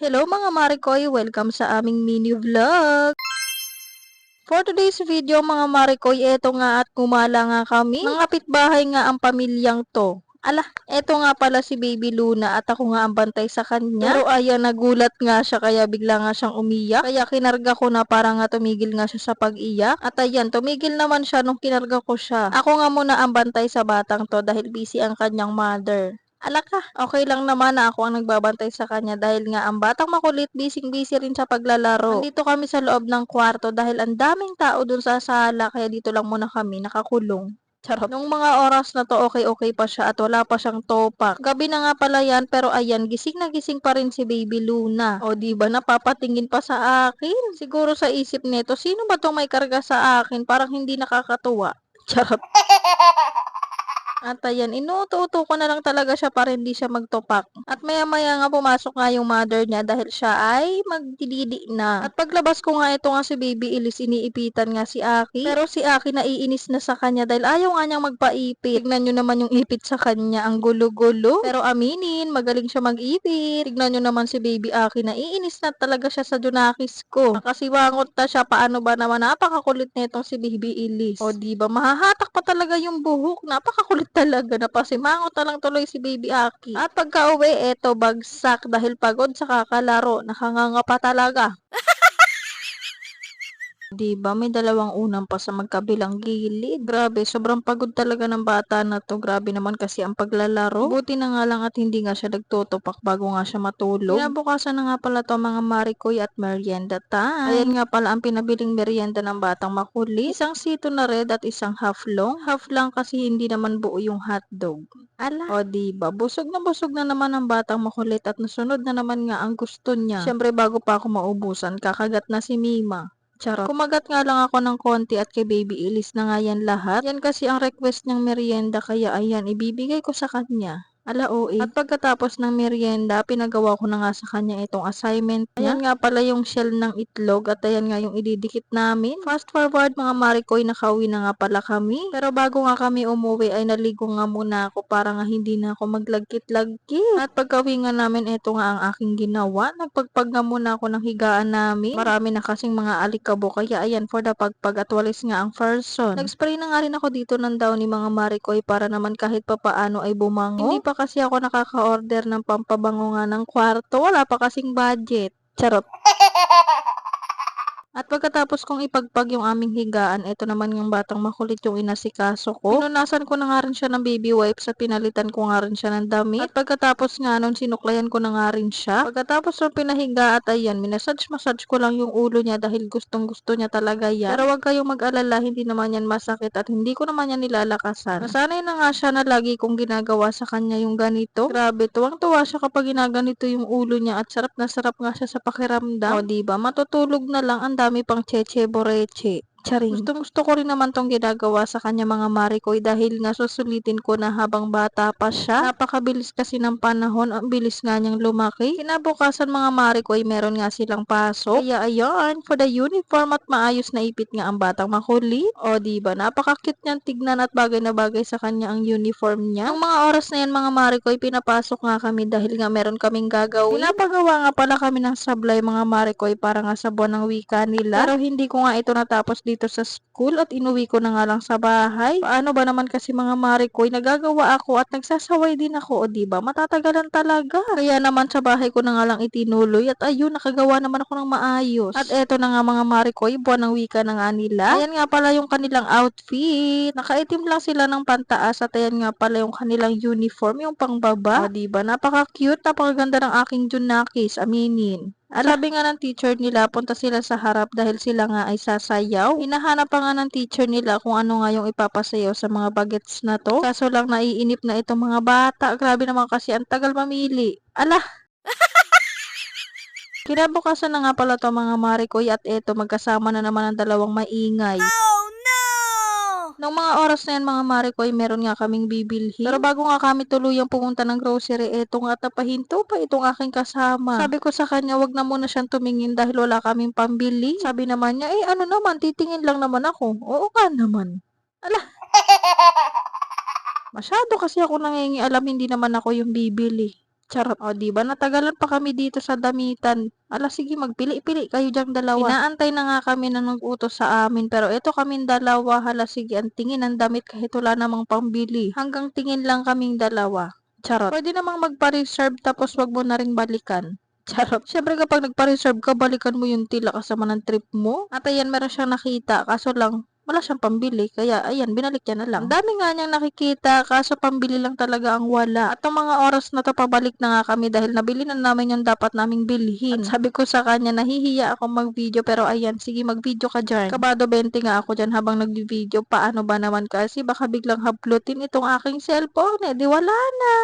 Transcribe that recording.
Hello mga Marikoy! Welcome sa aming mini vlog! For today's video mga Marikoy, eto nga at gumala nga kami. Ng kapitbahay nga ang pamilyang to. Ala, eto nga pala si Baby Luna at ako nga ang bantay sa kanya. Pero ayan, nagulat nga siya kaya bigla nga siyang umiyak. Kaya kinarga ko na para nga tumigil nga siya sa pag-iyak. At ayan, tumigil naman siya nung kinarga ko siya. Ako nga muna ang bantay sa batang to dahil busy ang kanyang mother. Ala ka, okay lang naman na ako ang nagbabantay sa kanya dahil nga ang batang makulit busy rin sa paglalaro. Nandito kami sa loob ng kwarto dahil ang daming tao dun sa sala kaya dito lang muna kami nakakulong. Charot. Nung mga oras na to, okay pa siya at wala pa siyang topak. Gabi na nga pala yan, pero ayan, gising na gising pa rin si Baby Luna. O diba, napapatingin pa sa akin. Siguro sa isip nito, sino ba tong may karga sa akin? Parang hindi nakakatuwa. Charot. At ayan, inuuto-uto ko na lang talaga siya para hindi siya magtupak. At maya-maya nga pumasok nga yung mother niya dahil siya ay magdididi na. At paglabas ko nga ito nga si Baby Elise, iniipitan nga si Aki. Pero si Aki naiinis na sa kanya dahil ayaw nga niyang magpaipit. Tignan nyo naman yung ipit sa kanya, ang gulo-gulo. Pero aminin, magaling siya mag-ipit. Tignan nyo naman si Baby Aki, naiinis na talaga siya sa Junakis ko. Nakasiwangot na siya, paano ba naman, napakakulit na itong si Baby Elise. O diba, mahahatak pa talaga yung buhok, napakakulit talaga, napasimangot na lang tuloy si Baby Aki. At pagka-uwi, eto bagsak dahil pagod sa kakalaro, nakanganga pa talaga. 'Di ba may dalawang unang pa sa magkabilang gilid. Grabe, sobrang pagod talaga ng bata na 'to. Grabe naman kasi ang paglalaro. Buti na nga lang at hindi nga siya nagtutupak bago nga siya matulog. Kinabukasan na nga pala 'to mga Marikoy at merienda time. Ayan nga pala ang pinabiling merienda ng batang makulit. Isang sito na red at isang half long. Half lang kasi hindi naman buo yung hotdog. Ala, o 'di ba? Busog na naman ang batang makulit at nasunod na naman nga ang gusto niya. Siyempre bago pa ako maubusan, kakagat na si Mima. Charot. Kumagat nga lang ako ng konti at kay Baby Elise na nga yan lahat. Yan kasi ang request niyang merienda kaya ayan, ibibigay ko sa kanya. Ala OA. At pagkatapos ng merienda, pinagawa ko na nga sa kanya itong assignment niya. Ayan nga pala yung shell ng itlog at ayan nga yung ididikit namin. Fast forward mga Marikoy, nakauwi na nga pala kami. Pero bago nga kami umuwi ay naligo nga muna ako para nga hindi na ako maglagkit-lagkit. At pagkauwi nga namin, ito nga ang aking ginawa. Nagpagpag nga muna ako ng higaan namin. Marami na kasing mga alikabok kaya ayan for the pagpag at walis nga ang person. Nag-spray na nga rin ako dito ng Downy mga Marikoy para naman kahit papaano ay bumango. Hindi pa kasi ako nakaka-order ng pampabango nga ng kwarto. Wala pa kasing budget. Charot. At pagkatapos kong ipagpag yung aming higaan, ito naman yung batang makulit yung inasikaso ko. Pinunasan ko na nga rin siya ng baby wipes at pinalitan ko nga rin siya ng damit. At pagkatapos nga nun, sinuklayan ko na nga rin siya. Pagkatapos ng pinahiga at ayan, minasage ko lang yung ulo niya dahil gustong gusto niya talaga yan. Pero wag kayong mag-alala, hindi naman yan masakit at hindi ko naman yan nilalakasan. Nasanay na nga siya na lagi kong ginagawa sa kanya yung ganito. Grabe, tuwang-tuwa siya kapag ginaganito yung ulo niya at sarap na sarap nga siya sa pakiramdam. O diba, matutulog na lang, ang dami pang cheche boreche. Charing. Gusto ko rin naman tong ginagawa sa kanya mga Marikoy dahil nga susulitin ko na habang bata pa siya. Napakabilis kasi ng panahon, ang bilis nga niyang lumaki. Kinabukasan mga Marikoy, meron nga silang pasok. Kaya ayan, for the uniform at maayos na ipit nga ang batang makulit. O diba, napaka-cute niyang tignan at bagay na bagay sa kanya ang uniform niya. Nung mga oras na yan mga Marikoy, pinapasok nga kami dahil nga meron kaming gagawin. Pinapagawa nga pala kami ng sablay mga Marikoy para nga sa buwan ng wika nila. Pero hindi ko nga ito natapos dito sa school at inuwi ko na nga lang sa bahay. Paano ba naman kasi mga Marikoy, nagagawa ako at nagsasaway din ako, o diba? Matatagalan talaga. Kaya naman sa bahay ko na nga lang itinuloy at ayun, nakagawa naman ako ng maayos. At eto na nga mga Marikoy, buwan ng wika na nga nila. Ayan nga pala yung kanilang outfit. Nakaitim lang sila ng pantaas at ayan nga pala yung kanilang uniform, yung pangbaba. O diba? Napaka-cute, napakaganda ng aking Junakis, aminin. Sabi nga ng teacher nila, punta sila sa harap dahil sila nga ay sasayaw. Hinahanap pa nga ng teacher nila kung ano nga yung ipapasayaw sa mga bagets na to. Kaso lang naiinip na itong mga bata. Grabe naman kasi ang tagal mamili. Ala! Kinabukasan na nga pala to mga Marikoy at eto magkasama na naman ang dalawang maingay. Nung mga oras na yan mga Marikoy, meron nga kaming bibilhin. Pero bago nga kami tuluyang pumunta ng grocery, eto nga tapahinto pa itong aking kasama. Sabi ko sa kanya, wag na muna siyang tumingin dahil wala kaming pambili. Sabi naman niya, ano naman, titingin lang naman ako. Oo ka naman. Ala, masyado kasi ako nangingialam, hindi naman ako yung bibili. Charot. O, di ba natagalan pa kami dito sa damitan. Ala, sige, magpili-pili kayo diyang dalawa. Inaantay na nga kami na nag-utos sa amin, pero eto kaming dalawa, hala, sige, ang tingin ng damit kahit wala namang pambili. Hanggang tingin lang kaming dalawa. Charot. Pwede namang magpa-reserve tapos wag mo na ring balikan. Charot. Siyempre kapag nagpa-reserve ka, balikan mo yung tila kasama ng trip mo. At ayan, meron siyang nakita, kaso lang, wala siyang pambili. Kaya, ayan, binalik niya na lang. Ang dami nga niyang nakikita, kaso pambili lang talaga ang wala. At ang mga oras na to, pabalik na nga kami dahil nabili na namin yung dapat naming bilhin. At sabi ko sa kanya, nahihiya ako mag-video, pero ayan, sige, mag-video ka dyan. Kabado 20 nga ako dyan habang nag-video. Paano ba naman kasi baka biglang hablutin itong aking cellphone, eh, di wala na.